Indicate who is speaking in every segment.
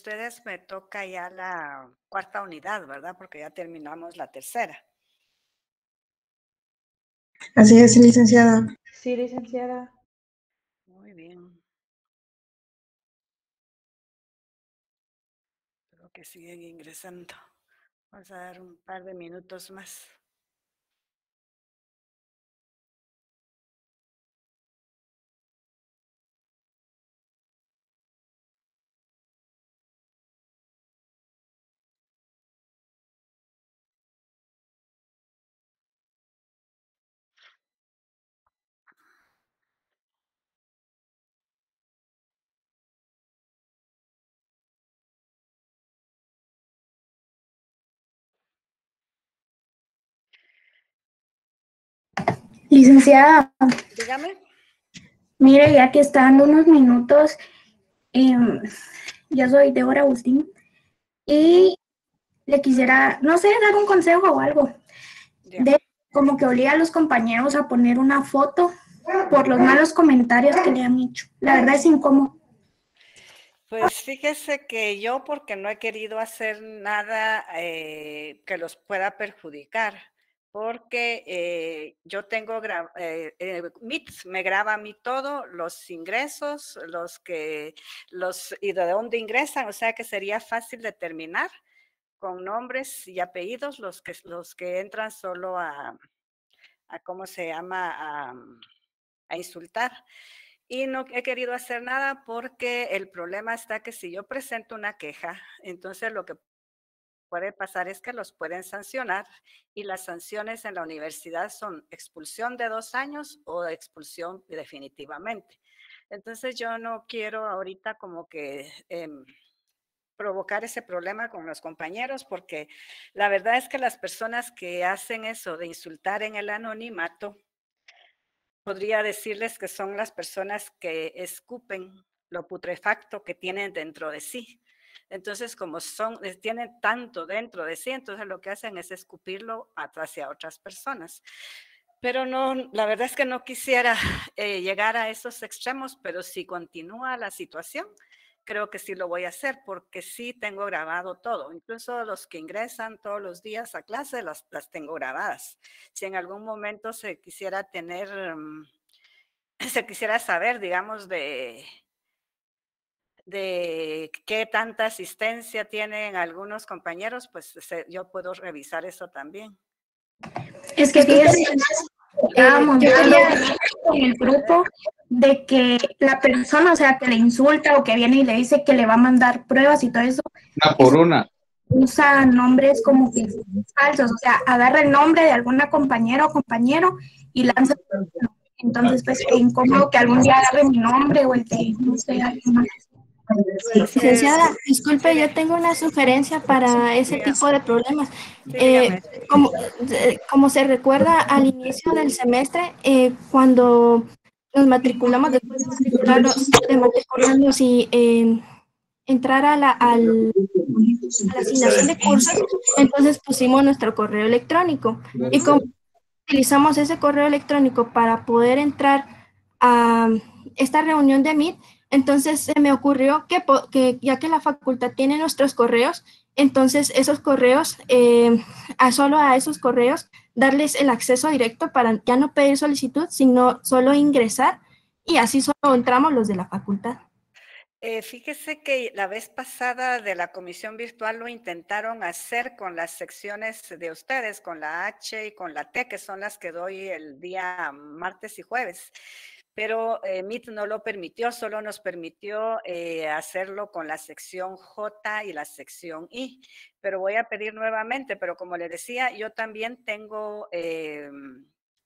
Speaker 1: ustedes me toca ya la cuarta unidad, ¿verdad? Porque ya terminamos la tercera.
Speaker 2: Así es, licenciada.
Speaker 3: Sí, licenciada.
Speaker 1: Muy bien. Creo que siguen ingresando. Vamos a dar un par de minutos más.
Speaker 2: Licenciada,
Speaker 1: Dígame.
Speaker 2: mire, ya que está dando unos minutos, yo soy Débora Agustín y le quisiera, no sé, dar un consejo o algo
Speaker 1: Ya.
Speaker 2: de como que obliga a los compañeros a poner una foto por los malos comentarios que le han hecho. La verdad es incómodo.
Speaker 1: Pues fíjese que yo, porque no he querido hacer nada que los pueda perjudicar, porque yo tengo, Meet me graba a mí todo, los ingresos, y de dónde ingresan, o sea que sería fácil determinar con nombres y apellidos los que entran solo ¿cómo se llama? A insultar. Y no he querido hacer nada porque el problema está que si yo presento una queja, entonces lo que puede pasar es que los pueden sancionar y las sanciones en la universidad son expulsión de 2 años o expulsión definitivamente. Entonces yo no quiero ahorita como que provocar ese problema con los compañeros porque la verdad es que las personas que hacen eso de insultar en el anonimato, podría decirles que son las personas que escupen lo putrefacto que tienen dentro de sí. Entonces, como tienen tanto dentro de sí, entonces lo que hacen es escupirlo hacia otras personas. Pero no, la verdad es que no quisiera llegar a esos extremos, pero si continúa la situación, creo que sí lo voy a hacer porque sí tengo grabado todo. Incluso los que ingresan todos los días a clase las tengo grabadas. Si en algún momento se quisiera se quisiera saber, digamos, de qué tanta asistencia tienen algunos compañeros, pues yo puedo revisar eso también.
Speaker 2: Es que fíjese,
Speaker 3: Yo quería,
Speaker 2: en el grupo de que la persona, o sea, que le insulta o que viene y le dice que le va a mandar pruebas y todo eso,
Speaker 4: Una por una.
Speaker 2: usa nombres como que falsos, o sea, agarra el nombre de alguna compañera o compañero y lanza. Entonces, pues, qué incómodo que algún día agarre mi nombre o el de, no sé, alguien más.
Speaker 1: Pues,
Speaker 3: licenciada, disculpe,
Speaker 1: sí,
Speaker 3: yo tengo una sugerencia para ese
Speaker 1: dígame,
Speaker 3: tipo de problemas.
Speaker 1: sí, dígame.
Speaker 3: Como se recuerda al inicio del semestre, cuando nos matriculamos, después de matricularnos y entrar a la asignación de cursos, entonces pusimos nuestro correo electrónico. Y como utilizamos ese correo electrónico para poder entrar a esta reunión de Meet, entonces se me ocurrió que ya que la facultad tiene nuestros correos, entonces esos correos, solo a esos correos, darles el acceso directo para ya no pedir solicitud, sino solo ingresar y así solo entramos los de la facultad.
Speaker 1: Fíjese que la vez pasada de la comisión virtual lo intentaron hacer con las secciones de ustedes, con la H y con la T, que son las que doy el día martes y jueves. Pero Meet no lo permitió, solo nos permitió hacerlo con la sección J y la sección I. Pero voy a pedir nuevamente, pero como le decía, yo también tengo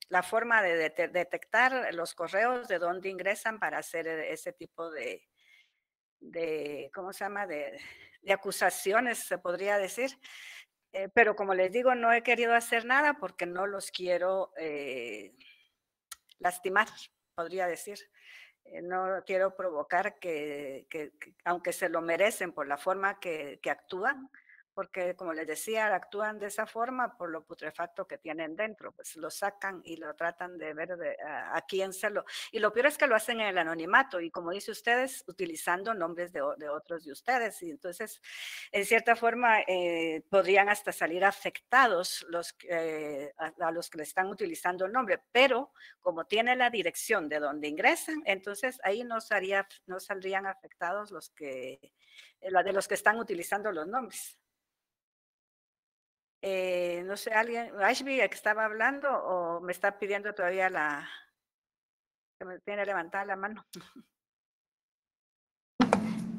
Speaker 1: la forma de detectar los correos de dónde ingresan para hacer ese tipo ¿cómo se llama? De acusaciones, se podría decir. Pero como les digo, no he querido hacer nada porque no los quiero lastimar, podría decir. No quiero provocar aunque se lo merecen por la forma que actúan, porque como les decía, actúan de esa forma por lo putrefacto que tienen dentro, pues lo sacan y lo tratan de ver a quién se lo... Y lo peor es que lo hacen en el anonimato y como dice ustedes, utilizando nombres de otros de ustedes. Y entonces, en cierta forma, podrían hasta salir afectados a los que le están utilizando el nombre, pero como tiene la dirección de donde ingresan, entonces ahí no saldrían afectados de los que están utilizando los nombres. No sé, alguien, Ashby, que estaba hablando o me está pidiendo todavía que me tiene levantada la mano.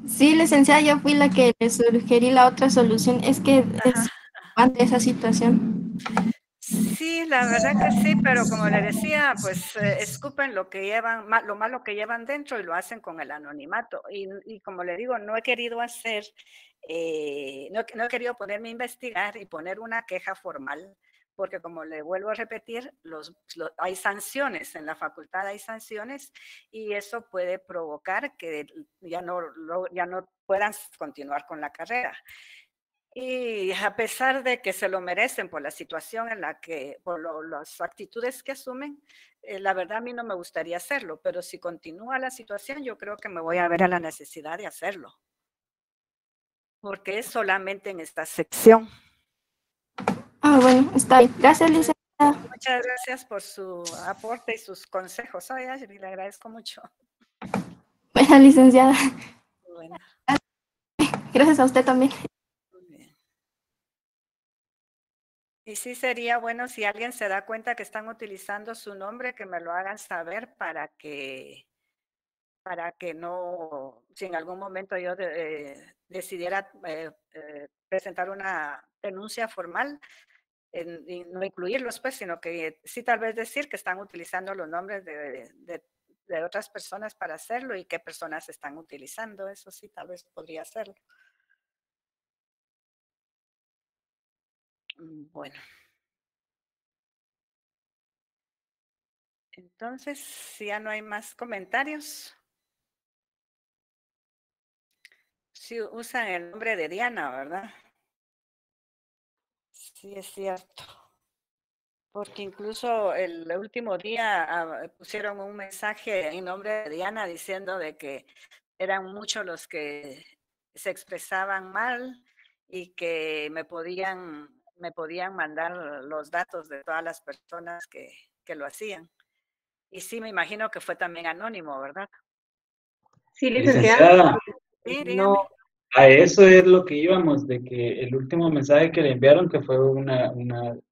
Speaker 3: Sí, licenciada, yo fui la que le sugerí la otra solución. Es que es ante esa situación.
Speaker 1: Sí, la verdad que sí, pero como le decía, pues escupen lo que llevan, lo malo que llevan dentro y lo hacen con el anonimato. Y como le digo, no he querido no he querido ponerme a investigar y poner una queja formal, porque como le vuelvo a repetir, hay sanciones, en la facultad hay sanciones y eso puede provocar que ya no puedan continuar con la carrera. Y a pesar de que se lo merecen por la situación por las actitudes que asumen, la verdad a mí no me gustaría hacerlo, pero si continúa la situación, yo creo que me voy a ver a la necesidad de hacerlo, porque es solamente en esta sección.
Speaker 3: Ah, bueno, está bien. Gracias, licenciada.
Speaker 1: Muchas gracias por su aporte y sus consejos. Ay, Ashby, le agradezco mucho.
Speaker 3: Buena, licenciada.
Speaker 1: Bueno,
Speaker 3: Gracias a usted también.
Speaker 1: muy bien. Y sí sería bueno si alguien se da cuenta que están utilizando su nombre, que me lo hagan saber para que no, si en algún momento yo decidiera presentar una denuncia formal, y no incluirlos, pues, sino que sí tal vez decir que están utilizando los nombres de otras personas para hacerlo y qué personas están utilizando, eso sí tal vez podría hacerlo. Bueno. Entonces, si ya no hay más comentarios. Sí, usan el nombre de Diana, ¿verdad? Sí, es cierto. Porque incluso el último día pusieron un mensaje en nombre de Diana diciendo de que eran muchos los que se expresaban mal y que me podían mandar los datos de todas las personas que lo hacían. Y sí, me imagino que fue también anónimo, ¿verdad?
Speaker 2: Sí, licenciada.
Speaker 4: Licenciada,
Speaker 1: Sí,
Speaker 2: No,
Speaker 1: dígame.
Speaker 4: a eso es lo que íbamos, de que el último mensaje que le enviaron, que fue una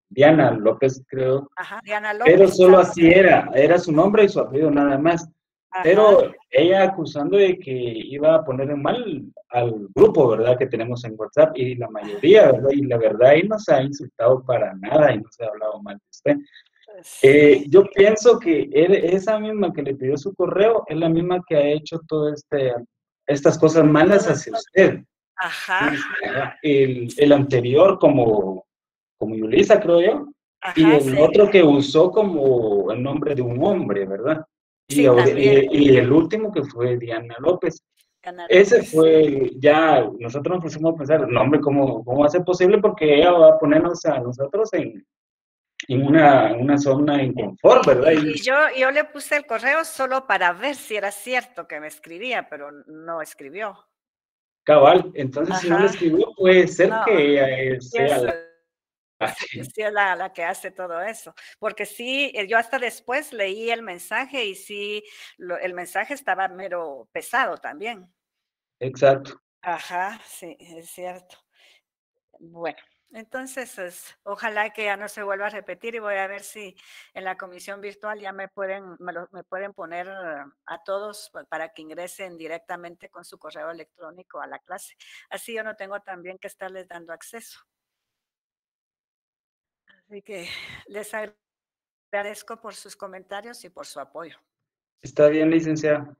Speaker 4: Diana López, creo,
Speaker 1: Ajá, Diana
Speaker 4: pero
Speaker 1: López.
Speaker 4: solo así era su nombre y su apellido nada más.
Speaker 1: Ajá.
Speaker 4: Pero ella acusando de que iba a poner en mal al grupo, ¿verdad? Que tenemos en WhatsApp y la mayoría, ¿verdad? Y la verdad ahí no se ha insultado para nada y no se ha hablado mal de usted.
Speaker 1: Sí.
Speaker 4: Yo pienso que esa misma que le pidió su correo es la misma que ha hecho estas cosas malas
Speaker 1: Todo
Speaker 4: hacia
Speaker 1: esto.
Speaker 4: usted.
Speaker 1: Ajá.
Speaker 4: El anterior como Yulisa, creo yo, y
Speaker 1: Ajá,
Speaker 4: el
Speaker 1: sí.
Speaker 4: otro que usó como el nombre de un hombre, ¿verdad?
Speaker 1: Sí, también.
Speaker 4: Y el último que fue Diana López.
Speaker 1: Diana
Speaker 4: Ese
Speaker 1: López.
Speaker 4: fue, ya nosotros nos pusimos a pensar, no, hombre, ¿cómo va a ser posible? Porque ella va a ponernos a nosotros en una zona inconfort, ¿verdad?
Speaker 1: Y yo le puse el correo solo para ver si era cierto que me escribía, pero no escribió.
Speaker 4: Cabal, entonces si no le
Speaker 1: Ajá.
Speaker 4: escribió, puede ser
Speaker 1: No,
Speaker 4: que ella
Speaker 1: sí
Speaker 4: sea
Speaker 1: es,
Speaker 4: la...
Speaker 1: sí es la que hace todo eso. Porque sí, yo hasta después leí el mensaje y sí, el mensaje estaba mero pesado también.
Speaker 4: Exacto.
Speaker 1: Ajá, sí, es cierto. Bueno, entonces ojalá que ya no se vuelva a repetir y voy a ver si en la comisión virtual ya me pueden poner a todos para que ingresen directamente con su correo electrónico a la clase. Así yo no tengo también que estarles dando acceso. Así que les agradezco por sus comentarios y por su apoyo.
Speaker 4: Está bien, licenciada.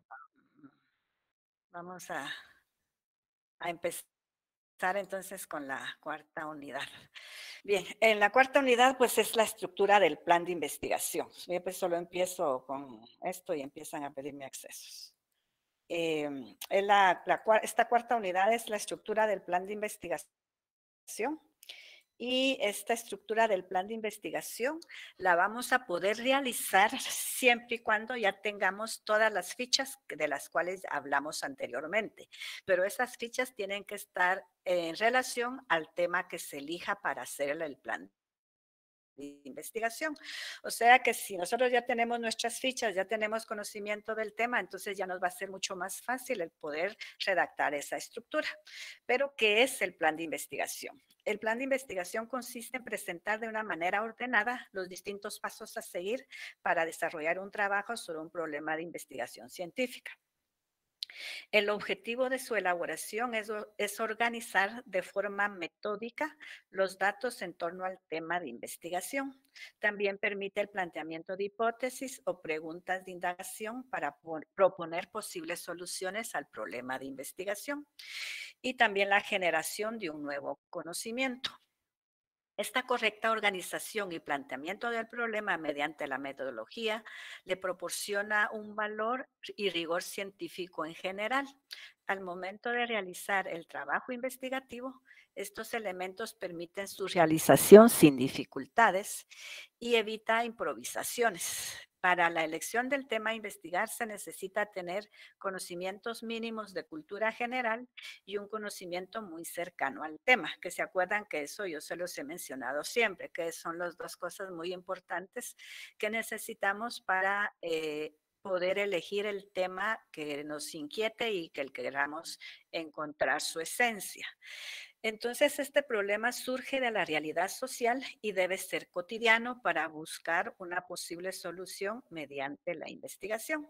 Speaker 1: Vamos a empezar entonces con la cuarta unidad. Bien, en la cuarta unidad pues es la estructura del plan de investigación. Yo pues solo empiezo con esto y empiezan a pedirme accesos. Esta cuarta unidad es la estructura del plan de investigación Y esta estructura del plan de investigación la vamos a poder realizar siempre y cuando ya tengamos todas las fichas de las cuales hablamos anteriormente. Pero esas fichas tienen que estar en relación al tema que se elija para hacer el plan de investigación. O sea que si nosotros ya tenemos nuestras fichas, ya tenemos conocimiento del tema, entonces ya nos va a ser mucho más fácil el poder redactar esa estructura. Pero, ¿qué es el plan de investigación? El plan de investigación consiste en presentar de una manera ordenada los distintos pasos a seguir para desarrollar un trabajo sobre un problema de investigación científica. El objetivo de su elaboración es organizar de forma metódica los datos en torno al tema de investigación. También permite el planteamiento de hipótesis o preguntas de indagación para proponer posibles soluciones al problema de investigación y también la generación de un nuevo conocimiento. Esta correcta organización y planteamiento del problema mediante la metodología le proporciona un valor y rigor científico en general. Al momento de realizar el trabajo investigativo, estos elementos permiten su realización sin dificultades y evita improvisaciones. Para la elección del tema a investigar se necesita tener conocimientos mínimos de cultura general y un conocimiento muy cercano al tema, que se acuerdan que eso yo se los he mencionado siempre, que son las dos cosas muy importantes que necesitamos para poder elegir el tema que nos inquiete y que queramos encontrar su esencia. Entonces, este problema surge de la realidad social y debe ser cotidiano para buscar una posible solución mediante la investigación.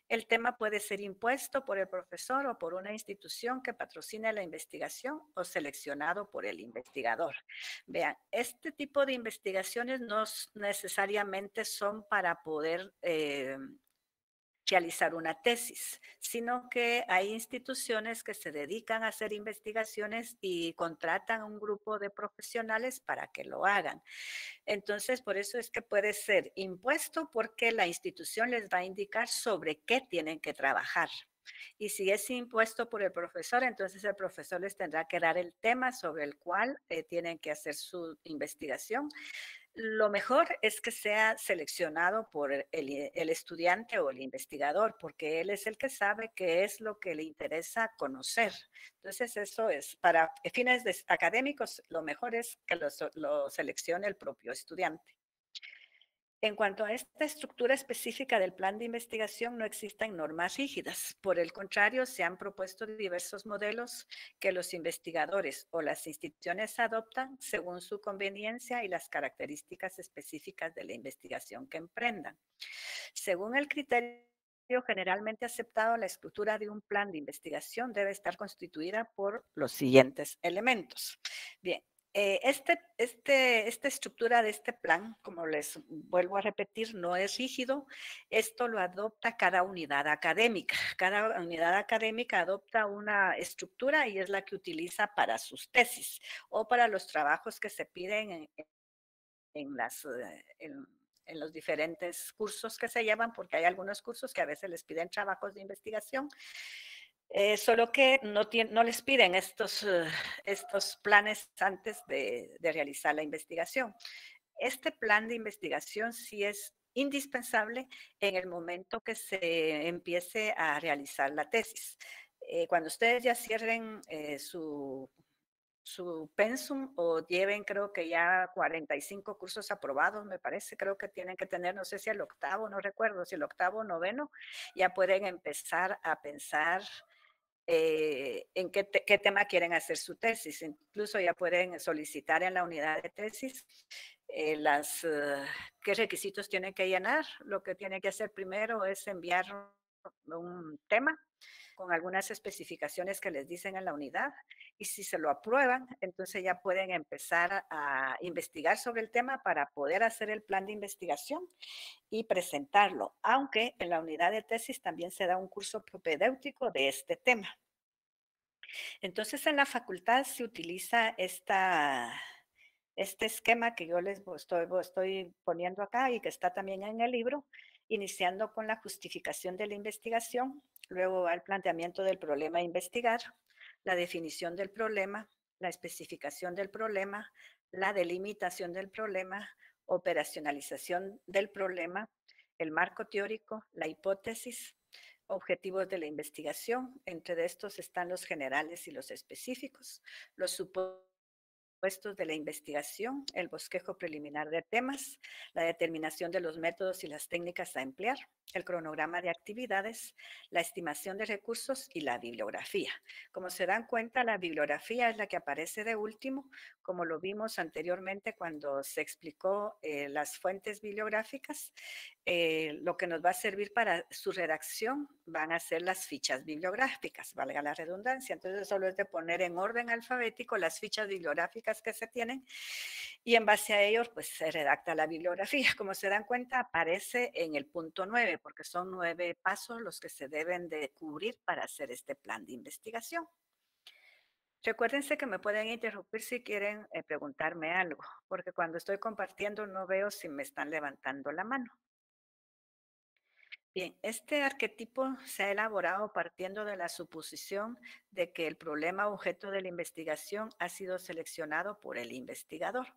Speaker 1: El tema puede ser impuesto por el profesor o por una institución que patrocine la investigación o seleccionado por el investigador. Vean, este tipo de investigaciones no necesariamente son para poder realizar una tesis, sino que hay instituciones que se dedican a hacer investigaciones y contratan a un grupo de profesionales para que lo hagan. Entonces, por eso es que puede ser impuesto porque la institución les va a indicar sobre qué tienen que trabajar. Y si es impuesto por el profesor, entonces el profesor les tendrá que dar el tema sobre el cual tienen que hacer su investigación. Lo mejor es que sea seleccionado por el estudiante o el investigador, porque él es el que sabe qué es lo que le interesa conocer. Entonces, eso es, para fines académicos, lo mejor es que lo seleccione el propio estudiante. En cuanto a esta estructura específica del plan de investigación, no existen normas rígidas. Por el contrario, se han propuesto diversos modelos que los investigadores o las instituciones adoptan según su conveniencia y las características específicas de la investigación que emprendan. Según el criterio generalmente aceptado, la estructura de un plan de investigación debe estar constituida por los siguientes elementos. Bien, esta estructura de este plan, como les vuelvo a repetir, no es rígido. Esto lo adopta cada unidad académica. Cada unidad académica adopta una estructura y es la que utiliza para sus tesis o para los trabajos que se piden en los diferentes cursos que se llevan, porque hay algunos cursos que a veces les piden trabajos de investigación. Solo que no les piden estos planes antes de realizar la investigación. Este plan de investigación sí es indispensable en el momento que se empiece a realizar la tesis. Cuando ustedes ya cierren su pensum o lleven, creo que ya 45 cursos aprobados, me parece, creo que tienen que tener, no sé si el octavo, no recuerdo si el octavo o noveno, ya pueden empezar a pensar en qué tema quieren hacer su tesis. Incluso ya pueden solicitar en la unidad de tesis qué requisitos tienen que llenar. Lo que tienen que hacer primero es enviar un tema con algunas especificaciones que les dicen en la unidad y si se lo aprueban, entonces ya pueden empezar a investigar sobre el tema para poder hacer el plan de investigación y presentarlo, aunque en la unidad de tesis también se da un curso propedéutico de este tema. Entonces, en la facultad se utiliza este esquema que yo les estoy poniendo acá y que está también en el libro, iniciando con la justificación de la investigación, luego va el planteamiento del problema a investigar, la definición del problema, la especificación del problema, la delimitación del problema, operacionalización del problema, el marco teórico, la hipótesis, objetivos de la investigación. Entre estos están los generales y los específicos, los supuestos de la investigación, el bosquejo preliminar de temas, la determinación de los métodos y las técnicas a emplear, el cronograma de actividades, la estimación de recursos y la bibliografía. Como se dan cuenta, la bibliografía es la que aparece de último, como lo vimos anteriormente cuando se explicó las fuentes bibliográficas. Lo que nos va a servir para su redacción van a ser las fichas bibliográficas, valga la redundancia. Entonces, solo es de poner en orden alfabético las fichas bibliográficas que se tienen y en base a ellos, pues se redacta la bibliografía. Como se dan cuenta, aparece en el punto 9, porque son 9 pasos los que se deben de cubrir para hacer este plan de investigación. Recuérdense que me pueden interrumpir si quieren preguntarme algo, porque cuando estoy compartiendo no veo si me están levantando la mano. Bien, este arquetipo se ha elaborado partiendo de la suposición de que el problema objeto de la investigación ha sido seleccionado por el investigador.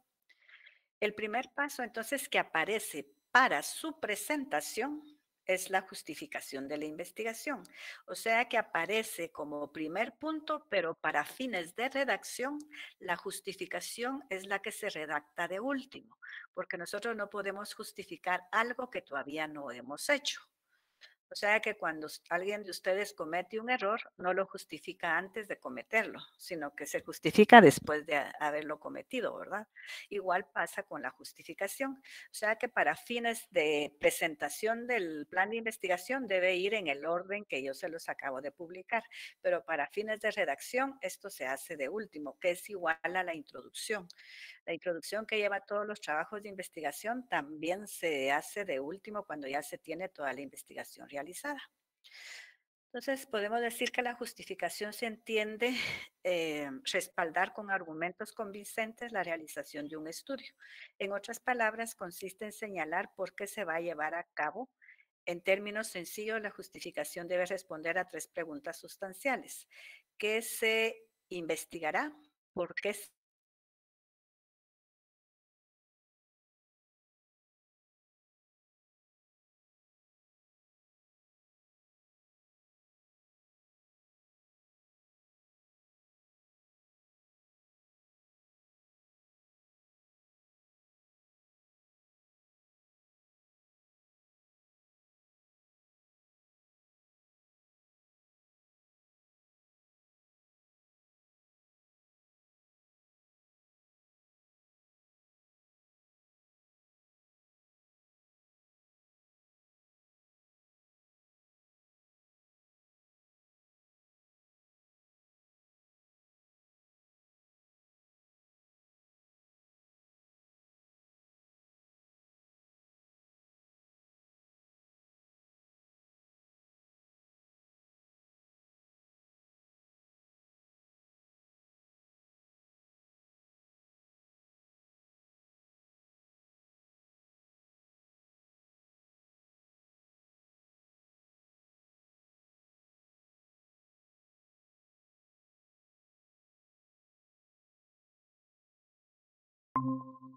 Speaker 1: El primer paso entonces que aparece para su presentación es la justificación de la investigación. O sea que aparece como primer punto, pero para fines de redacción, la justificación es la que se redacta de último, porque nosotros no podemos justificar algo que todavía no hemos hecho. O sea que cuando alguien de ustedes comete un error, no lo justifica antes de cometerlo, sino que se justifica después de haberlo cometido, ¿verdad? Igual pasa con la justificación. O sea que para fines de presentación del plan de investigación debe ir en el orden que yo se los acabo de publicar, pero para fines de redacción esto se hace de último, que es igual a la introducción. La introducción que lleva todos los trabajos de investigación también se hace de último cuando ya se tiene toda la investigación realizada. Entonces, podemos decir que la justificación se entiende respaldar con argumentos convincentes la realización de un estudio. En otras palabras, consiste en señalar por qué se va a llevar a cabo. En términos sencillos, la justificación debe responder a 3 preguntas sustanciales. ¿Qué se investigará? ¿Por qué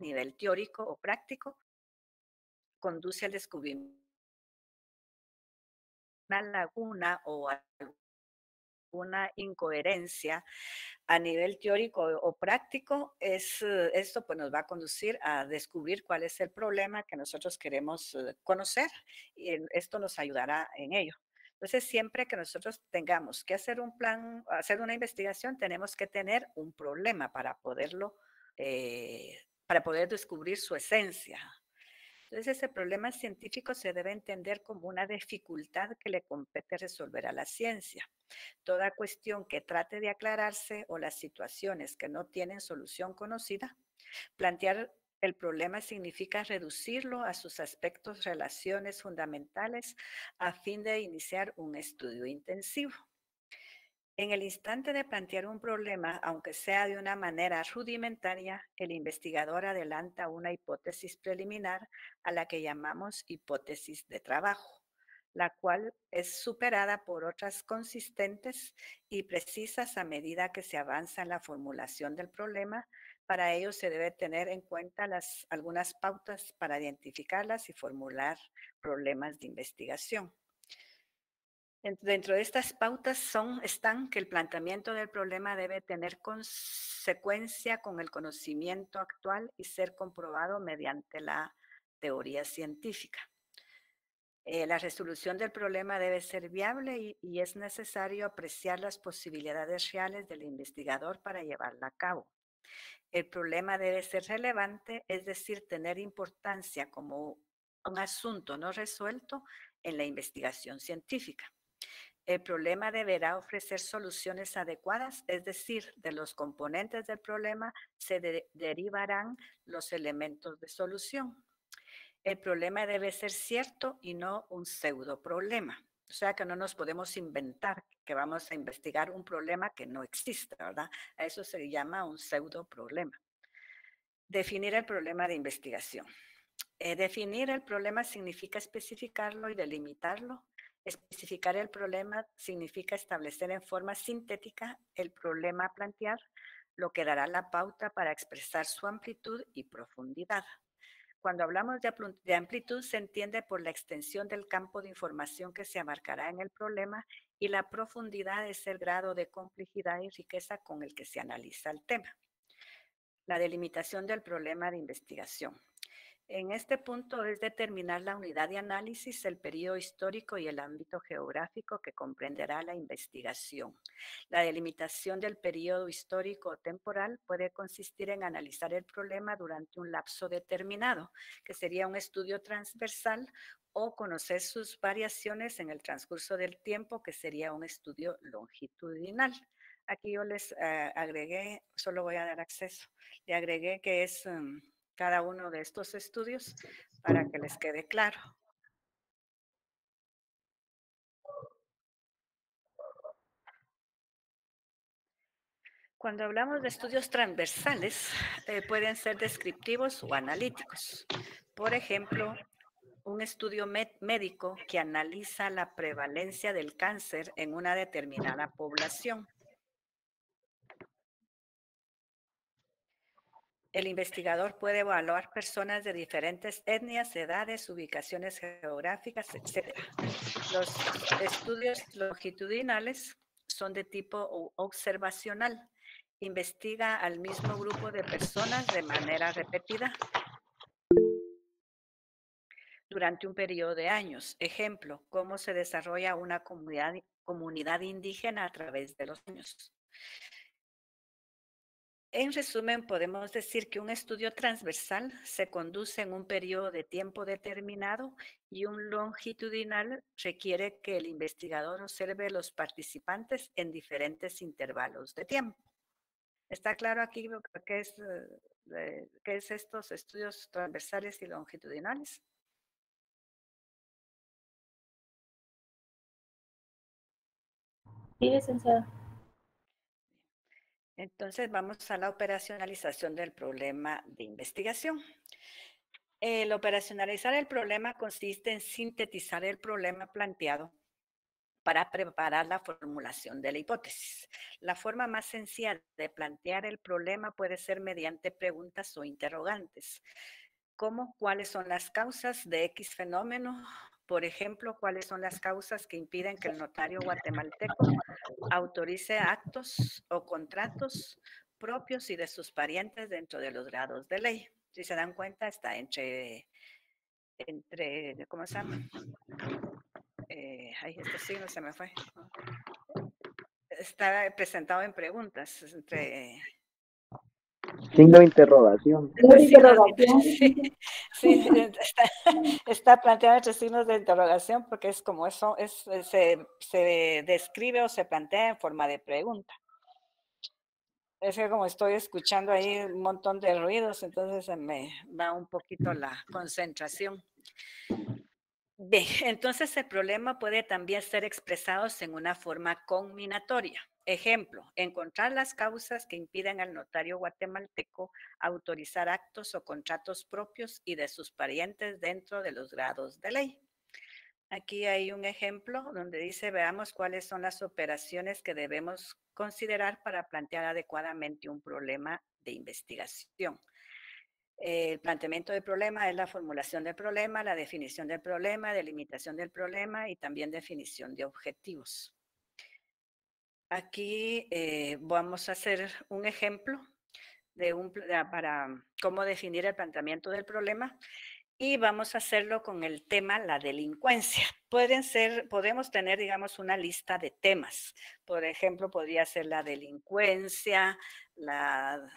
Speaker 1: nivel teórico o práctico conduce al descubrimiento de una laguna o alguna incoherencia a nivel teórico o práctico? Esto pues nos va a conducir a descubrir cuál es el problema que nosotros queremos conocer y esto nos ayudará en ello. Entonces, siempre que nosotros tengamos que hacer un plan, hacer una investigación, tenemos que tener un problema para poder descubrir su esencia. Entonces, ese problema científico se debe entender como una dificultad que le compete resolver a la ciencia. Toda cuestión que trate de aclararse o las situaciones que no tienen solución conocida, plantear el problema significa reducirlo a sus aspectos, relaciones fundamentales a fin de iniciar un estudio intensivo. En el instante de plantear un problema, aunque sea de una manera rudimentaria, el investigador adelanta una hipótesis preliminar a la que llamamos hipótesis de trabajo. la cual es superada por otras consistentes y precisas a medida que se avanza en la formulación del problema. Para ello se debe tener en cuenta algunas pautas para identificarlas y formular problemas de investigación. Dentro de estas pautas están que el planteamiento del problema debe tener consecuencia con el conocimiento actual y ser comprobado mediante la teoría científica. La resolución del problema debe ser viable y es necesario apreciar las posibilidades reales del investigador para llevarla a cabo. El problema debe ser relevante, es decir, tener importancia como un asunto no resuelto en la investigación científica. El problema deberá ofrecer soluciones adecuadas, es decir, de los componentes del problema se derivarán los elementos de solución. El problema debe ser cierto y no un pseudo problema. O sea que no nos podemos inventar que vamos a investigar un problema que no existe, ¿verdad? A eso se llama un pseudo problema. Definir el problema de investigación. Definir el problema significa especificarlo y delimitarlo. Especificar el problema significa establecer en forma sintética el problema a plantear, lo que dará la pauta para expresar su amplitud y profundidad. Cuando hablamos de amplitud, se entiende por la extensión del campo de información que se abarcará en el problema, y la profundidad es el grado de complejidad y riqueza con el que se analiza el tema. La delimitación del problema de investigación. En este punto es determinar la unidad de análisis, el periodo histórico y el ámbito geográfico que comprenderá la investigación. La delimitación del periodo histórico o temporal puede consistir en analizar el problema durante un lapso determinado, que sería un estudio transversal, o conocer sus variaciones en el transcurso del tiempo, que sería un estudio longitudinal. Aquí yo les agregué, solo voy a dar acceso, le agregué que es cada uno de estos estudios para que les quede claro. Cuando hablamos de estudios transversales, pueden ser descriptivos o analíticos. Por ejemplo, un estudio médico que analiza la prevalencia del cáncer en una determinada población. El investigador puede evaluar personas de diferentes etnias, edades, ubicaciones geográficas, etc. Los estudios longitudinales son de tipo observacional. Investiga al mismo grupo de personas de manera repetida durante un periodo de años. Ejemplo, cómo se desarrolla una comunidad indígena a través de los años. En resumen, podemos decir que un estudio transversal se conduce en un periodo de tiempo determinado, y un longitudinal requiere que el investigador observe a los participantes en diferentes intervalos de tiempo. ¿Está claro aquí qué es estos estudios transversales y longitudinales?
Speaker 5: Sí, licenciada.
Speaker 1: Entonces vamos a la operacionalización del problema de investigación. El operacionalizar el problema consiste en sintetizar el problema planteado para preparar la formulación de la hipótesis. La forma más sencilla de plantear el problema puede ser mediante preguntas o interrogantes, como ¿cuáles son las causas de X fenómeno? Por ejemplo, ¿cuáles son las causas que impiden que el notario guatemalteco autorice actos o contratos propios y de sus parientes dentro de los grados de ley? Si se dan cuenta, está entre ¿cómo se llama? Este signo se me fue. Está presentado en preguntas, entre
Speaker 6: signo de interrogación.
Speaker 1: Sí, está planteado entre signos de interrogación porque es como eso, se describe o se plantea en forma de pregunta. Es que como estoy escuchando ahí un montón de ruidos, entonces se me va un poquito la concentración. Bien, entonces el problema puede también ser expresado en una forma combinatoria. Ejemplo, encontrar las causas que impiden al notario guatemalteco autorizar actos o contratos propios y de sus parientes dentro de los grados de ley. Aquí hay un ejemplo donde dice, veamos cuáles son las operaciones que debemos considerar para plantear adecuadamente un problema de investigación. El planteamiento del problema es la formulación del problema, la definición del problema, delimitación del problema y también definición de objetivos. Aquí vamos a hacer un ejemplo para cómo definir el planteamiento del problema y vamos a hacerlo con el tema la delincuencia. Podemos tener, digamos, una lista de temas. Por ejemplo, podría ser la delincuencia, la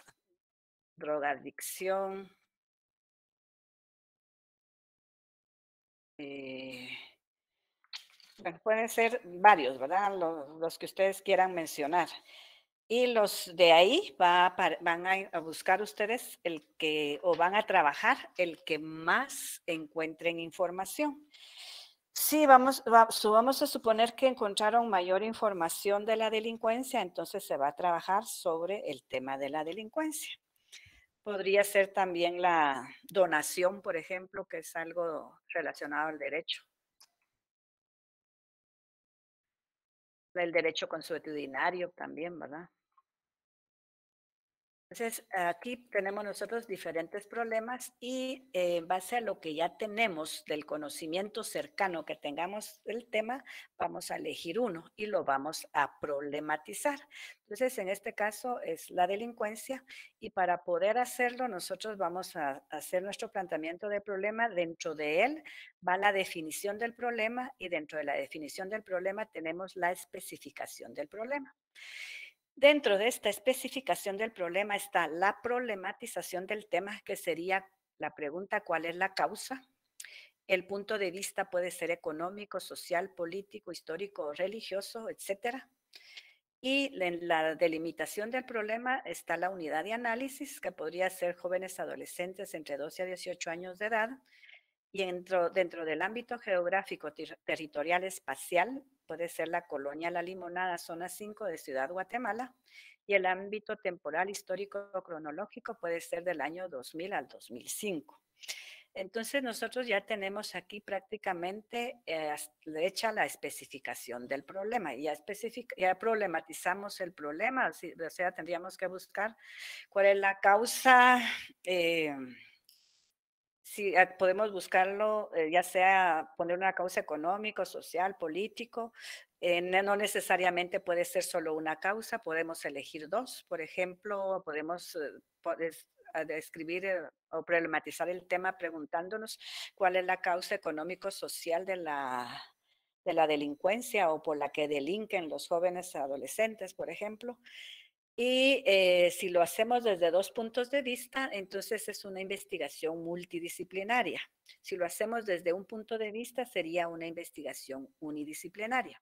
Speaker 1: drogadicción, bueno, pueden ser varios, ¿verdad? Los que ustedes quieran mencionar. Y los de ahí van a buscar ustedes o van a trabajar el que más encuentren información. Sí, vamos a suponer que encontraron mayor información de la delincuencia, entonces se va a trabajar sobre el tema de la delincuencia. Podría ser también la donación, por ejemplo, que es algo relacionado al derecho. El derecho consuetudinario también, ¿verdad? Entonces, aquí tenemos nosotros diferentes problemas y en base a lo que ya tenemos del conocimiento cercano que tengamos del tema, vamos a elegir uno y lo vamos a problematizar. Entonces, en este caso es la delincuencia y para poder hacerlo, nosotros vamos a hacer nuestro planteamiento del problema. Dentro de él va la definición del problema y dentro de la definición del problema tenemos la especificación del problema. Dentro de esta especificación del problema está la problematización del tema, que sería la pregunta ¿cuál es la causa? El punto de vista puede ser económico, social, político, histórico o religioso, etcétera. Y en la delimitación del problema está la unidad de análisis, que podría ser jóvenes adolescentes entre 12 a 18 años de edad. Y dentro del ámbito geográfico territorial espacial, puede ser la colonia La Limonada, zona 5 de Ciudad Guatemala, y el ámbito temporal histórico cronológico puede ser del año 2000 al 2005. Entonces nosotros ya tenemos aquí prácticamente hecha la especificación del problema. Ya problematizamos el problema, o sea, tendríamos que buscar cuál es la causa. Sí, podemos buscarlo, ya sea poner una causa económico, social, político. No necesariamente puede ser solo una causa, podemos elegir dos. Por ejemplo, podemos describir o problematizar el tema preguntándonos cuál es la causa económico-social de la delincuencia o por la que delinquen los jóvenes adolescentes, por ejemplo. Y si lo hacemos desde dos puntos de vista, entonces es una investigación multidisciplinaria. Si lo hacemos desde un punto de vista, sería una investigación unidisciplinaria.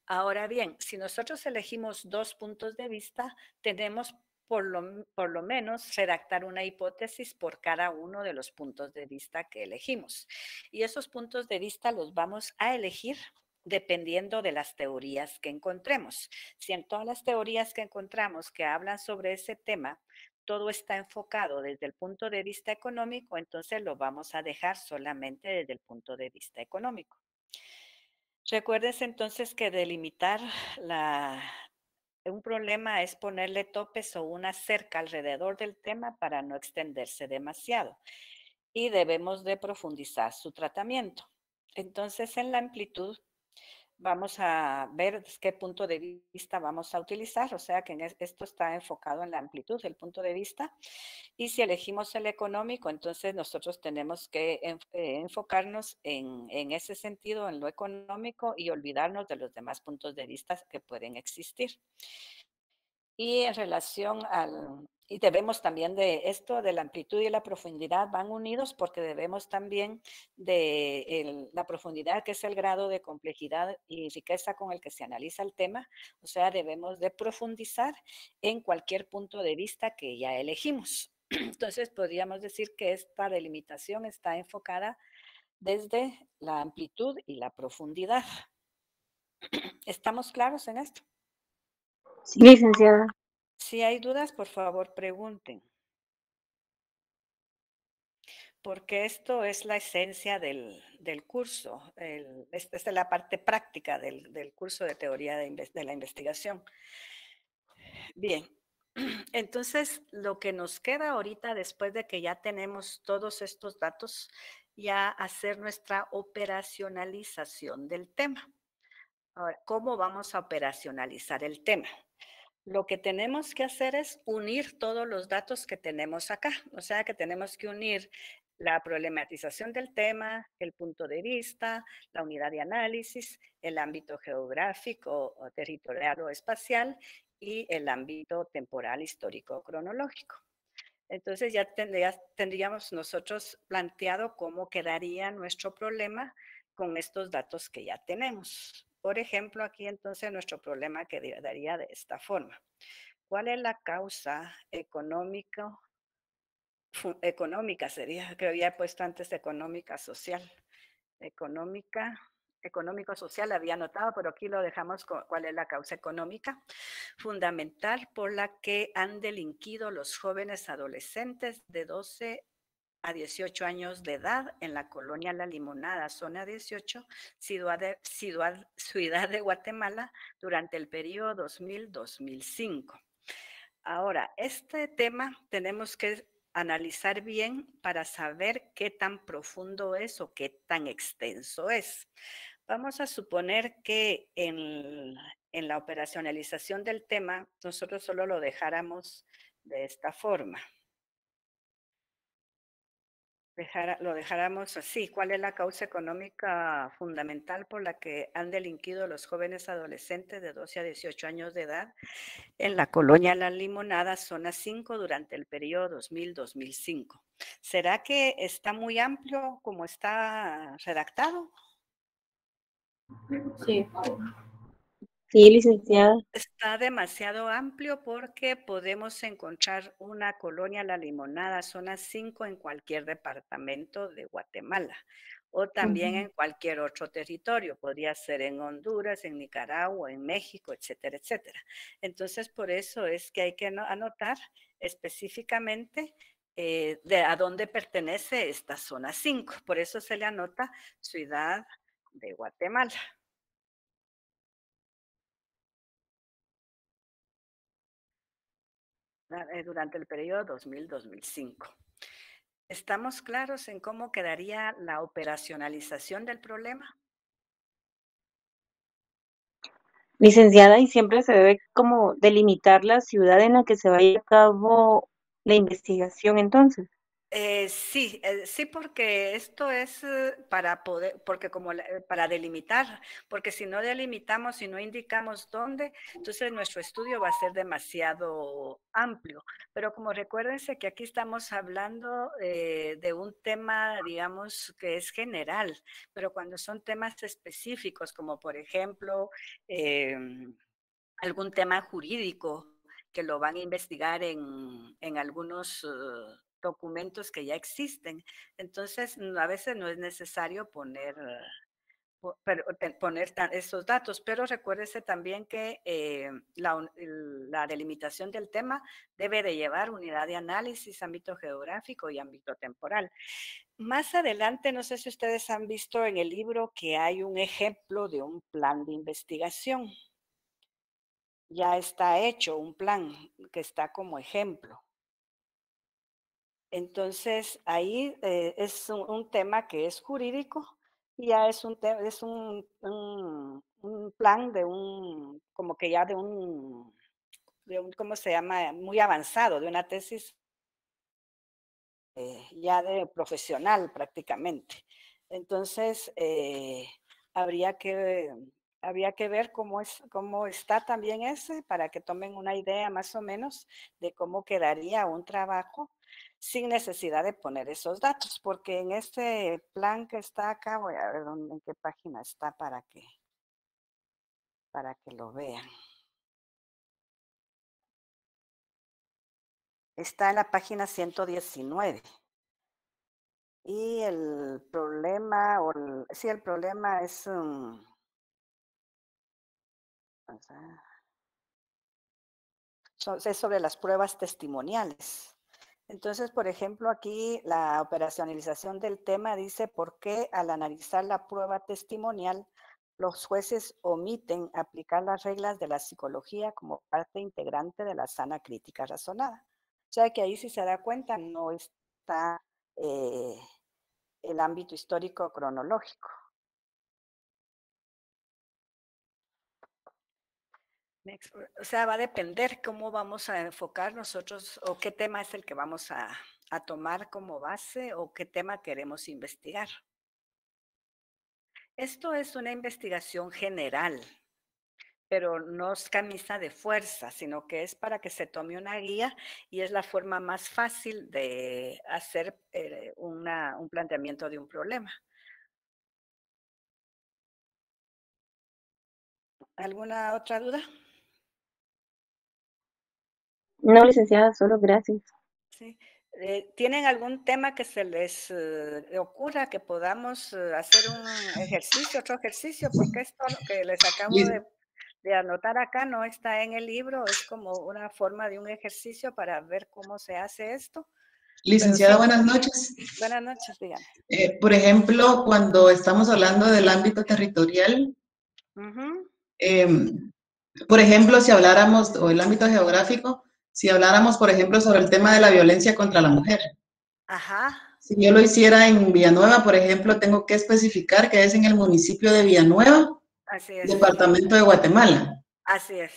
Speaker 1: Ahora bien, si nosotros elegimos dos puntos de vista, tenemos por lo menos redactar una hipótesis por cada uno de los puntos de vista que elegimos. Y esos puntos de vista los vamos a elegir dependiendo de las teorías que encontremos. Si en todas las teorías que encontramos que hablan sobre ese tema, todo está enfocado desde el punto de vista económico, entonces lo vamos a dejar solamente desde el punto de vista económico. Recuérdense entonces que delimitar un problema es ponerle topes o una cerca alrededor del tema para no extenderse demasiado y debemos de profundizar su tratamiento. Entonces, en la amplitud vamos a ver qué punto de vista vamos a utilizar, o sea que esto está enfocado en la amplitud del punto de vista. Y si elegimos el económico, entonces nosotros tenemos que enfocarnos en ese sentido, en lo económico y olvidarnos de los demás puntos de vista que pueden existir. Y en relación y debemos también de esto, de la amplitud y la profundidad, van unidos porque debemos también de la profundidad, que es el grado de complejidad y riqueza con el que se analiza el tema. O sea, debemos de profundizar en cualquier punto de vista que ya elegimos. Entonces, podríamos decir que esta delimitación está enfocada desde la amplitud y la profundidad. ¿Estamos claros en esto?
Speaker 5: Sí, licenciada.
Speaker 1: Si hay dudas, por favor, pregunten. porque esto es la esencia del curso. Esta es la parte práctica del curso de teoría de la investigación. Bien, entonces lo que nos queda ahorita, después de que ya tenemos todos estos datos, ya hacer nuestra operacionalización del tema. Ahora, ¿cómo vamos a operacionalizar el tema? Lo que tenemos que hacer es unir todos los datos que tenemos acá. O sea que tenemos que unir la problematización del tema, el punto de vista, la unidad de análisis, el ámbito geográfico o territorial o espacial y el ámbito temporal, histórico, cronológico. Entonces ya tendríamos nosotros planteado cómo quedaría nuestro problema con estos datos que ya tenemos. Por ejemplo, aquí entonces nuestro problema quedaría de esta forma. ¿Cuál es la causa económica sería, que había puesto antes económica social? Económica, económico-social había notado, pero aquí lo dejamos con cuál es la causa económica fundamental por la que han delinquido los jóvenes adolescentes de 12 a 18 años de edad en la colonia La Limonada, zona 18, Ciudad de Guatemala, durante el periodo 2000-2005. Ahora, este tema tenemos que analizar bien para saber qué tan profundo es o qué tan extenso es. Vamos a suponer que en la operacionalización del tema nosotros solo lo dejáramos de esta forma. Lo dejáramos así. ¿Cuál es la causa económica fundamental por la que han delinquido los jóvenes adolescentes de 12 a 18 años de edad en la colonia La Limonada, zona 5, durante el periodo 2000-2005? ¿Será que está muy amplio como está redactado?
Speaker 5: Sí. Sí, licenciada.
Speaker 1: Está demasiado amplio porque podemos encontrar una colonia La Limonada, zona 5, en cualquier departamento de Guatemala o también en cualquier otro territorio. Podría ser en Honduras, en Nicaragua, en México, etcétera, etcétera. Entonces, por eso es que hay que anotar específicamente de a dónde pertenece esta zona 5. Por eso se le anota Ciudad de Guatemala. Durante el periodo 2000-2005. ¿Estamos claros en cómo quedaría la operacionalización del problema?
Speaker 5: Licenciada, y siempre se debe como delimitar la ciudad en la que se vaya a cabo la investigación entonces.
Speaker 1: Sí, porque esto es para poder, porque para delimitar, porque si no delimitamos, si no indicamos dónde, entonces nuestro estudio va a ser demasiado amplio. Pero como recuérdense que aquí estamos hablando de un tema, digamos, que es general, pero cuando son temas específicos, como por ejemplo algún tema jurídico que lo van a investigar en algunos documentos que ya existen. Entonces, a veces no es necesario poner esos datos, pero recuérdese también que la delimitación del tema debe de llevar unidad de análisis, ámbito geográfico y ámbito temporal. Más adelante, no sé si ustedes han visto en el libro que hay un ejemplo de un plan de investigación. Ya está hecho un plan que está como ejemplo. Entonces, ahí es un tema que es jurídico y ya es un plan como que ya ¿cómo se llama? Muy avanzado, de una tesis ya de profesional prácticamente. Entonces, habría que, habría que ver cómo está también ese para que tomen una idea más o menos de cómo quedaría un trabajo sin necesidad de poner esos datos, porque en este plan que está acá, voy a ver en qué página está para que lo vean. Está en la página 119. Y el problema, sí, el problema es, es sobre las pruebas testimoniales. Entonces, por ejemplo, aquí la operacionalización del tema dice por qué al analizar la prueba testimonial, los jueces omiten aplicar las reglas de la psicología como parte integrante de la sana crítica razonada. O sea que ahí, si se da cuenta, no está el ámbito histórico cronológico. O sea, va a depender cómo vamos a enfocar nosotros o qué tema es el que vamos a tomar como base o qué tema queremos investigar. Esto es una investigación general, pero no es camisa de fuerza, sino que es para que se tome una guía y es la forma más fácil de hacer un planteamiento de un problema. ¿Alguna otra duda?
Speaker 5: No, licenciada, solo gracias.
Speaker 1: Sí. ¿Tienen algún tema que se les ocurra que podamos hacer un ejercicio, otro ejercicio? Porque esto que les acabo de anotar acá no está en el libro, es como una forma de un ejercicio para ver cómo se hace esto.
Speaker 7: Licenciada,
Speaker 1: Sí,
Speaker 7: buenas noches.
Speaker 1: Buenas noches, dígame.
Speaker 7: Por ejemplo, cuando estamos hablando del ámbito territorial, por ejemplo, si habláramos, o el ámbito geográfico, si habláramos, por ejemplo, sobre el tema de la violencia contra la mujer.
Speaker 1: Ajá.
Speaker 7: Si yo lo hiciera en Villanueva, por ejemplo, tengo que especificar que es en el municipio de Villanueva,
Speaker 1: Así es.
Speaker 7: departamento de Guatemala.
Speaker 1: Así es.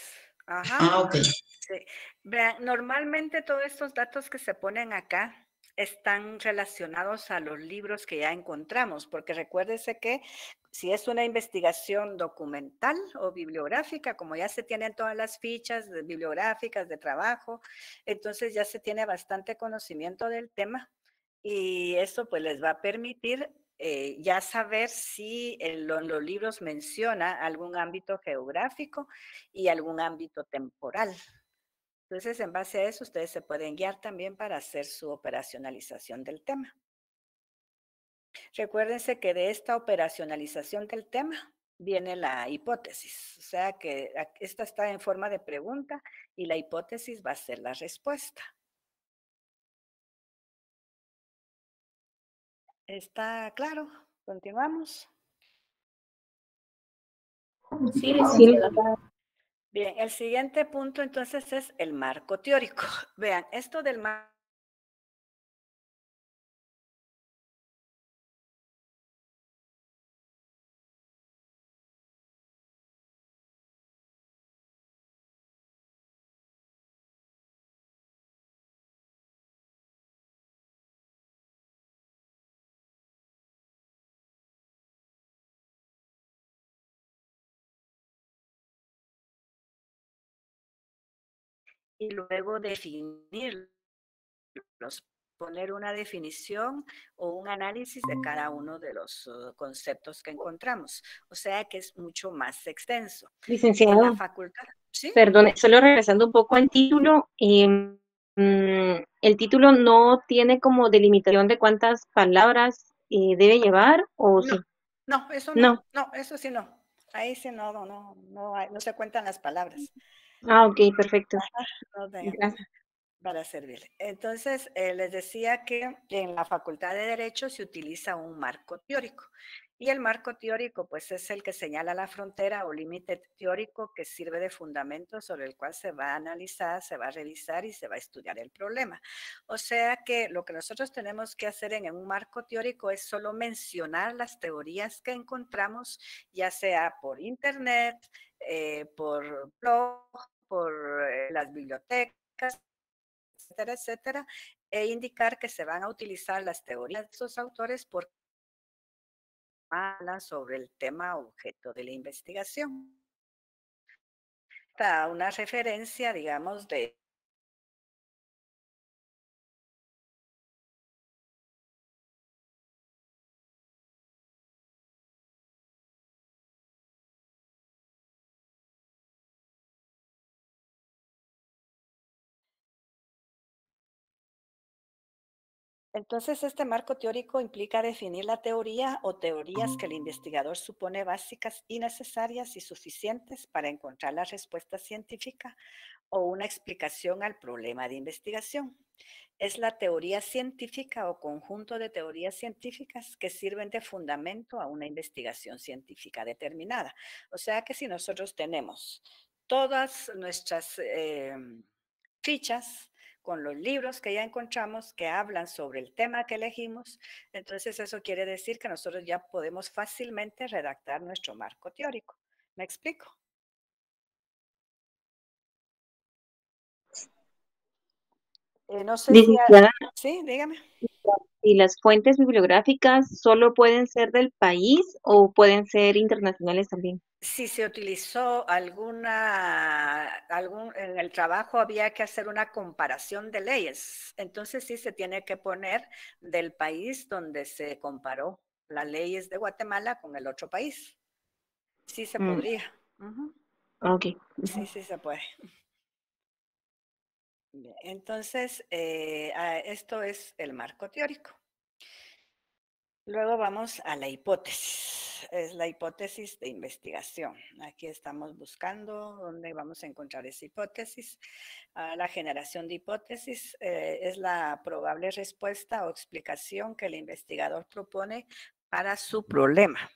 Speaker 1: Ajá.
Speaker 7: Ah, ok.
Speaker 1: Sí. Vean, normalmente todos estos datos que se ponen acá están relacionados a los libros que ya encontramos, porque recuérdese que si es una investigación documental o bibliográfica, como ya se tienen todas las fichas bibliográficas de trabajo, entonces ya se tiene bastante conocimiento del tema y eso pues les va a permitir ya saber si los libros menciona algún ámbito geográfico y algún ámbito temporal. Entonces, en base a eso, ustedes se pueden guiar también para hacer su operacionalización del tema. Recuérdense que de esta operacionalización del tema viene la hipótesis. O sea que esta está en forma de pregunta y la hipótesis va a ser la respuesta. ¿Está claro? ¿Continuamos?
Speaker 2: Sí, licenciada.
Speaker 1: Bien, el siguiente punto entonces es el marco teórico. Vean, esto del marco y luego definirlos, poner una definición o un análisis de cada uno de los conceptos que encontramos. O sea que es mucho más extenso.
Speaker 5: Licenciada,
Speaker 1: En la facultad, ¿sí?
Speaker 5: perdone, solo regresando un poco al título, ¿el título no tiene como delimitación de cuántas palabras debe llevar o sí?
Speaker 1: No, eso
Speaker 5: No.
Speaker 1: no. No, eso sí no. Ahí sí no se cuentan las palabras.
Speaker 5: Ah, ok, perfecto.
Speaker 1: No,
Speaker 5: Gracias.
Speaker 1: para servirle. Entonces, les decía que en la Facultad de Derecho se utiliza un marco teórico. Y el marco teórico, pues, es el que señala la frontera o límite teórico que sirve de fundamento sobre el cual se va a analizar, se va a revisar y se va a estudiar el problema. O sea que lo que nosotros tenemos que hacer en un marco teórico es solo mencionar las teorías que encontramos, ya sea por internet, por blog, por las bibliotecas, etcétera, etcétera, e indicar que se van a utilizar las teorías de esos autores porque hablan sobre el tema objeto de la investigación. Está una referencia, digamos, de Entonces, este marco teórico implica definir la teoría o teorías que el investigador supone básicas y necesarias y suficientes para encontrar la respuesta científica o una explicación al problema de investigación. Es la teoría científica o conjunto de teorías científicas que sirven de fundamento a una investigación científica determinada. O sea que si nosotros tenemos todas nuestras fichas con los libros que ya encontramos que hablan sobre el tema que elegimos, entonces eso quiere decir que nosotros ya podemos fácilmente redactar nuestro marco teórico. ¿Me explico? No sé si...
Speaker 5: Licenciada,
Speaker 1: Sí, dígame.
Speaker 5: ¿y las fuentes bibliográficas solo pueden ser del país o pueden ser internacionales también?
Speaker 1: Si se utilizó en el trabajo había que hacer una comparación de leyes, entonces sí se tiene que poner del país donde se comparó las leyes de Guatemala con el otro país. Sí se
Speaker 5: Mm,
Speaker 1: podría. Ujú.
Speaker 5: ok.
Speaker 1: Sí, sí se puede. Bien, entonces, esto es el marco teórico. Luego vamos a la hipótesis. Es la hipótesis de investigación. Aquí estamos buscando dónde vamos a encontrar esa hipótesis. La generación de hipótesis es la probable respuesta o explicación que el investigador propone para su problema.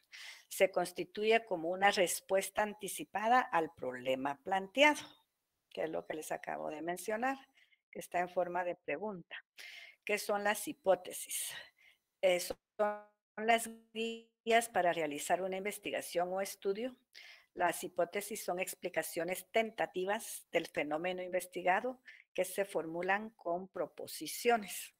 Speaker 1: Se constituye como una respuesta anticipada al problema planteado, que es lo que les acabo de mencionar, que está en forma de pregunta. ¿Qué son las hipótesis? Son las guías para realizar una investigación o estudio. Las hipótesis son explicaciones tentativas del fenómeno investigado que se formulan con proposiciones.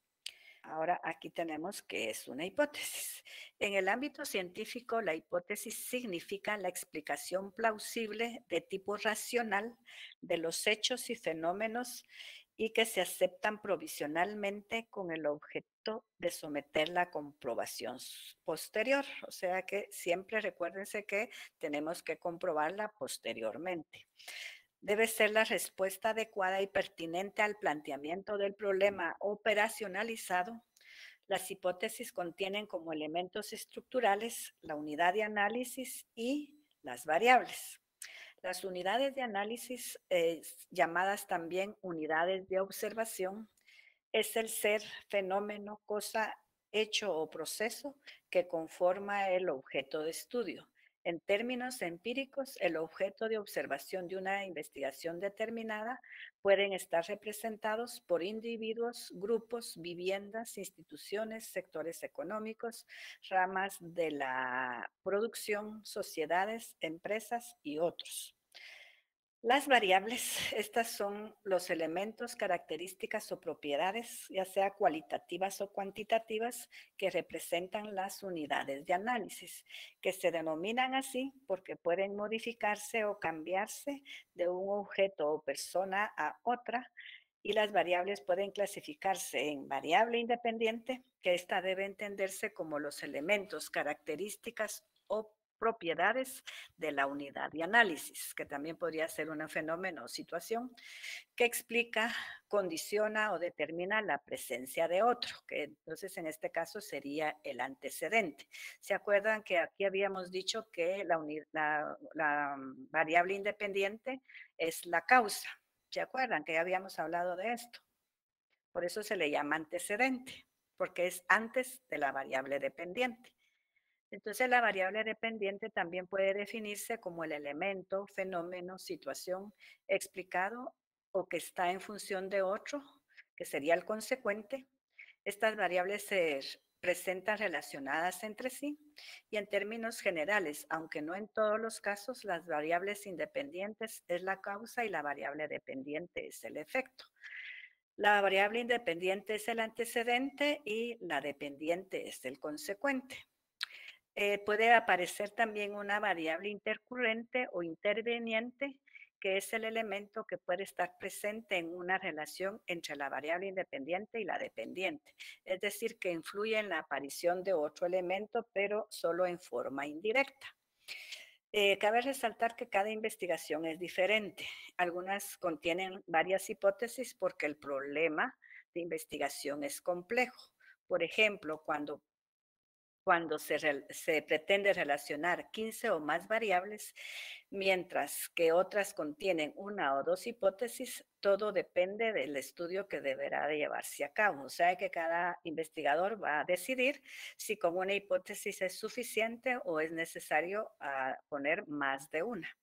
Speaker 1: Ahora aquí tenemos qué es una hipótesis. En el ámbito científico, la hipótesis significa la explicación plausible de tipo racional de los hechos y fenómenos y que se aceptan provisionalmente con el objeto de someter la comprobación posterior. O sea que siempre recuérdense que tenemos que comprobarla posteriormente. Debe ser la respuesta adecuada y pertinente al planteamiento del problema operacionalizado. Las hipótesis contienen como elementos estructurales la unidad de análisis y las variables. Las unidades de análisis, llamadas también unidades de observación, es el ser, fenómeno, cosa, hecho o proceso que conforma el objeto de estudio. En términos empíricos, el objeto de observación de una investigación determinada pueden estar representados por individuos, grupos, viviendas, instituciones, sectores económicos, ramas de la producción, sociedades, empresas y otros. Las variables, estas son los elementos, características o propiedades, ya sea cualitativas o cuantitativas, que representan las unidades de análisis, que se denominan así porque pueden modificarse o cambiarse de un objeto o persona a otra, y las variables pueden clasificarse en variable independiente, que esta debe entenderse como los elementos, características o propiedades de la unidad de análisis, que también podría ser un fenómeno o situación que explica, condiciona o determina la presencia de otro, que entonces en este caso sería el antecedente. ¿Se acuerdan que aquí habíamos dicho que la variable independiente es la causa? ¿Se acuerdan que ya habíamos hablado de esto? Por eso se le llama antecedente, porque es antes de la variable dependiente. Entonces, la variable dependiente también puede definirse como el elemento, fenómeno, situación explicado o que está en función de otro, que sería el consecuente. Estas variables se presentan relacionadas entre sí y en términos generales, aunque no en todos los casos, las variables independientes es la causa y la variable dependiente es el efecto. La variable independiente es el antecedente y la dependiente es el consecuente. Puede aparecer también una variable intercurrente o interveniente, que es el elemento que puede estar presente en una relación entre la variable independiente y la dependiente. Es decir, que influye en la aparición de otro elemento, pero solo en forma indirecta. Cabe resaltar que cada investigación es diferente. Algunas contienen varias hipótesis porque el problema de investigación es complejo. Por ejemplo, cuando cuando se pretende relacionar 15 o más variables, mientras que otras contienen una o dos hipótesis. Todo depende del estudio que deberá de llevarse a cabo. O sea que cada investigador va a decidir si con una hipótesis es suficiente o es necesario poner más de una.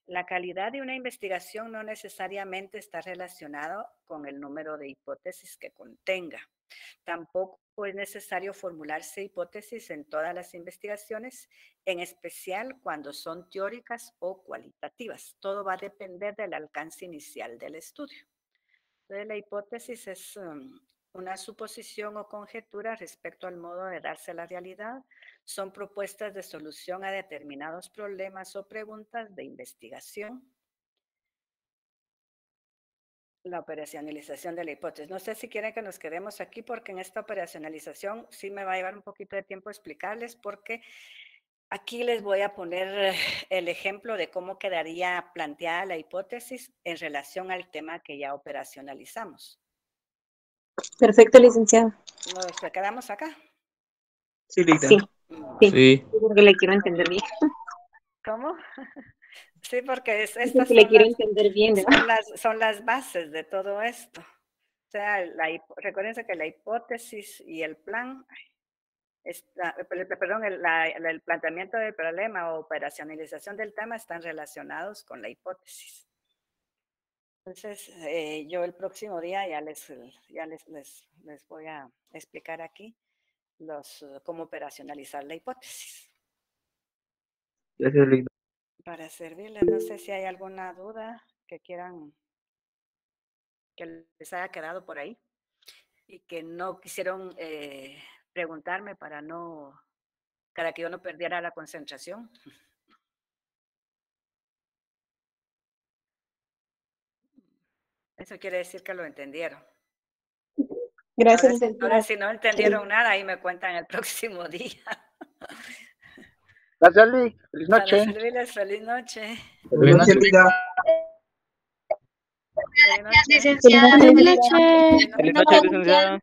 Speaker 1: La calidad de una investigación no necesariamente está relacionada con el número de hipótesis que contenga. Tampoco es necesario formularse hipótesis en todas las investigaciones, en especial cuando son teóricas o cualitativas. Todo va a depender del alcance inicial del estudio. Entonces, la hipótesis es una suposición o conjetura respecto al modo de darse la realidad. Son propuestas de solución a determinados problemas o preguntas de investigación. La operacionalización de la hipótesis. No sé si quieren que nos quedemos aquí porque en esta operacionalización sí me va a llevar un poquito de tiempo explicarles, porque aquí les voy a poner el ejemplo de cómo quedaría planteada la hipótesis en relación al tema que ya operacionalizamos.
Speaker 5: Perfecto, licenciada.
Speaker 1: ¿Nos quedamos acá?
Speaker 6: Sí, Lita.
Speaker 5: Sí, sí,
Speaker 6: Sí.
Speaker 5: porque le quiero entender bien.
Speaker 1: ¿Cómo? Sí, porque estas
Speaker 5: Porque
Speaker 1: son
Speaker 5: le quiero entender bien.
Speaker 1: son las bases de todo esto. O sea, recuérdense que la hipótesis y el plan, perdón, el planteamiento del problema o operacionalización del tema están relacionados con la hipótesis. Entonces, yo el próximo día ya les voy a explicar aquí cómo operacionalizar la hipótesis.
Speaker 6: Gracias, Lita.
Speaker 1: Para servirles, no sé si hay alguna duda que quieran, que les haya quedado por ahí y que no quisieron preguntarme para que yo no perdiera la concentración. Eso quiere decir que lo entendieron.
Speaker 5: Gracias,
Speaker 1: Ahora
Speaker 5: licenciada.
Speaker 1: si no entendieron nada, ahí me cuentan el próximo día.
Speaker 8: Gracias, Lick. Feliz
Speaker 1: Para
Speaker 8: noche.
Speaker 1: servirles, feliz noche.
Speaker 6: Feliz noche, Lita.
Speaker 1: Feliz noche.
Speaker 3: Buenas noches.
Speaker 6: Feliz noche, licenciada.